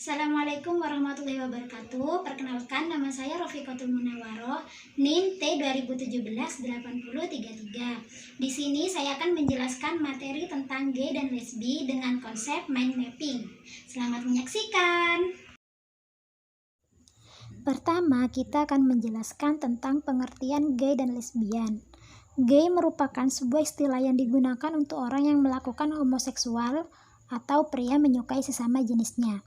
Assalamualaikum warahmatullahi wabarakatuh. Perkenalkan, nama saya Rofiqatul Munawwaroh, NIM T2017-8033. Di sini saya akan menjelaskan materi tentang gay dan lesbi dengan konsep mind mapping. Selamat menyaksikan. Pertama, kita akan menjelaskan tentang pengertian gay dan lesbian. Gay merupakan sebuah istilah yang digunakan untuk orang yang melakukan homoseksual atau pria menyukai sesama jenisnya.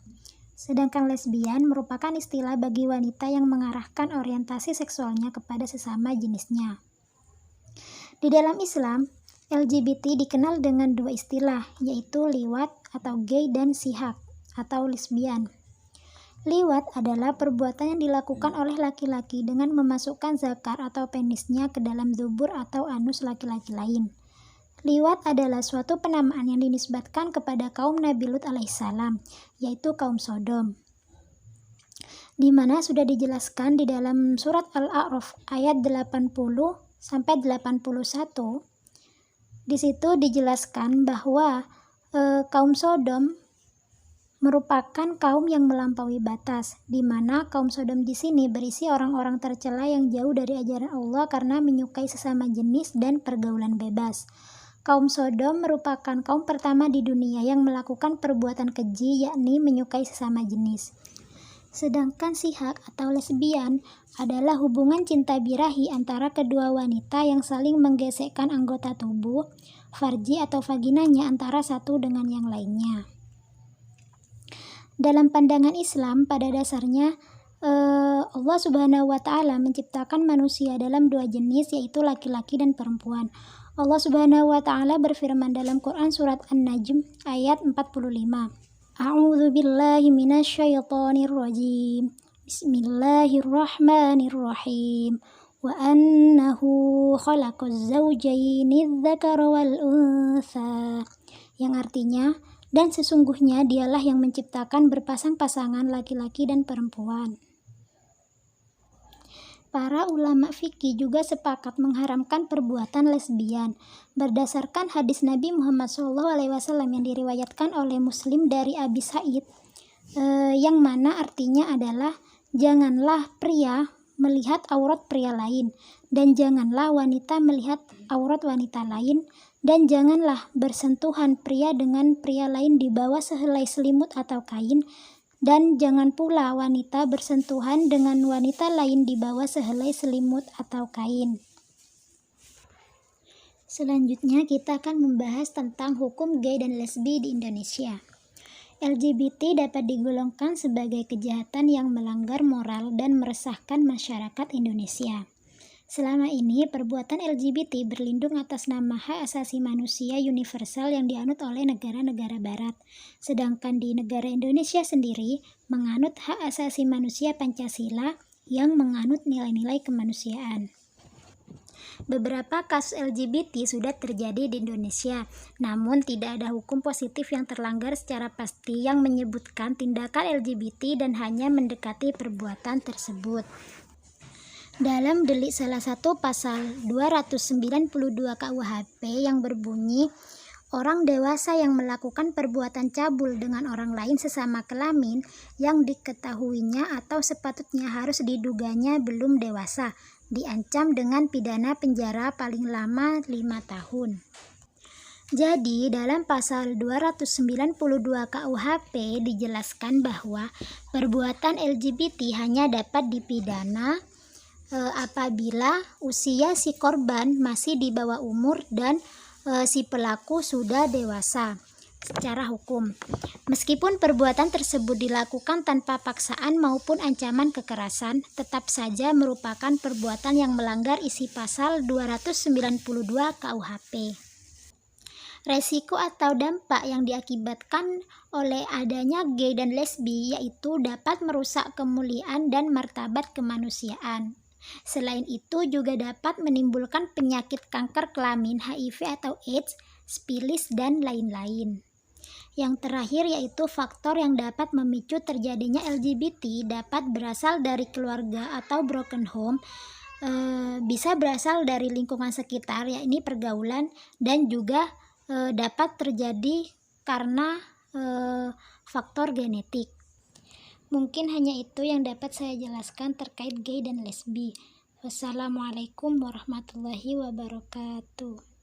Sedangkan lesbian merupakan istilah bagi wanita yang mengarahkan orientasi seksualnya kepada sesama jenisnya. Di dalam Islam, LGBT dikenal dengan dua istilah, yaitu liwat atau gay dan sihak atau lesbian. Liwat adalah perbuatan yang dilakukan oleh laki-laki dengan memasukkan zakar atau penisnya ke dalam dubur atau anus laki-laki lain. Liwat adalah suatu penamaan yang dinisbatkan kepada kaum Nabi Lut alaihissalam, yaitu kaum Sodom. Di mana sudah dijelaskan di dalam surat Al-A'raf ayat 80-81. Di situ dijelaskan bahwa kaum Sodom merupakan kaum yang melampaui batas, di mana kaum Sodom di sini berisi orang-orang tercela yang jauh dari ajaran Allah karena menyukai sesama jenis dan pergaulan bebas. Kaum Sodom merupakan kaum pertama di dunia yang melakukan perbuatan keji, yakni menyukai sesama jenis. Sedangkan sihak atau lesbian adalah hubungan cinta birahi antara kedua wanita yang saling menggesekkan anggota tubuh, farji atau vaginanya antara satu dengan yang lainnya. Dalam pandangan Islam, pada dasarnya Allah Subhanahu wa Ta'ala menciptakan manusia dalam dua jenis, yaitu laki-laki dan perempuan. Allah Subhanahu wa Ta'ala berfirman dalam Quran surat An-Najm ayat 45. A'udzu billahi minasyaitonir rajim. Bismillahirrahmanirrahim. Wa annahu khalaqaz zawjaini adz-dzakara wal untha. Yang artinya, dan sesungguhnya dialah yang menciptakan berpasang-pasangan laki-laki dan perempuan. Para ulama fikih juga sepakat mengharamkan perbuatan lesbian berdasarkan hadis Nabi Muhammad SAW yang diriwayatkan oleh Muslim dari Abi Sa'id, yang mana artinya adalah janganlah pria melihat aurat pria lain, dan janganlah wanita melihat aurat wanita lain, dan janganlah bersentuhan pria dengan pria lain di bawah sehelai selimut atau kain, dan jangan pula wanita bersentuhan dengan wanita lain di bawah sehelai selimut atau kain. Selanjutnya kita akan membahas tentang hukum gay dan lesbi di Indonesia. LGBT dapat digolongkan sebagai kejahatan yang melanggar moral dan meresahkan masyarakat Indonesia. Selama ini, perbuatan LGBT berlindung atas nama hak asasi manusia universal yang dianut oleh negara-negara barat. Sedangkan di negara Indonesia sendiri, menganut hak asasi manusia Pancasila yang menganut nilai-nilai kemanusiaan. Beberapa kasus LGBT sudah terjadi di Indonesia, namun tidak ada hukum positif yang terlanggar secara pasti yang menyebutkan tindakan LGBT dan hanya mendekati perbuatan tersebut. Dalam delik salah satu pasal 292 KUHP yang berbunyi, orang dewasa yang melakukan perbuatan cabul dengan orang lain sesama kelamin yang diketahuinya atau sepatutnya harus diduganya belum dewasa, diancam dengan pidana penjara paling lama 5 tahun. Jadi, dalam pasal 292 KUHP dijelaskan bahwa perbuatan LGBT hanya dapat dipidana apabila usia si korban masih di bawah umur dan si pelaku sudah dewasa secara hukum. Meskipun perbuatan tersebut dilakukan tanpa paksaan maupun ancaman kekerasan, tetap saja merupakan perbuatan yang melanggar isi pasal 292 KUHP. Resiko atau dampak yang diakibatkan oleh adanya gay dan lesbi yaitu dapat merusak kemuliaan dan martabat kemanusiaan. Selain itu juga dapat menimbulkan penyakit kanker kelamin, HIV atau AIDS, sifilis, dan lain-lain. Yang terakhir yaitu faktor yang dapat memicu terjadinya LGBT dapat berasal dari keluarga atau broken home, bisa berasal dari lingkungan sekitar, yakni pergaulan, dan juga dapat terjadi karena faktor genetik. Mungkin hanya itu yang dapat saya jelaskan terkait gay dan lesbi. Wassalamualaikum warahmatullahi wabarakatuh.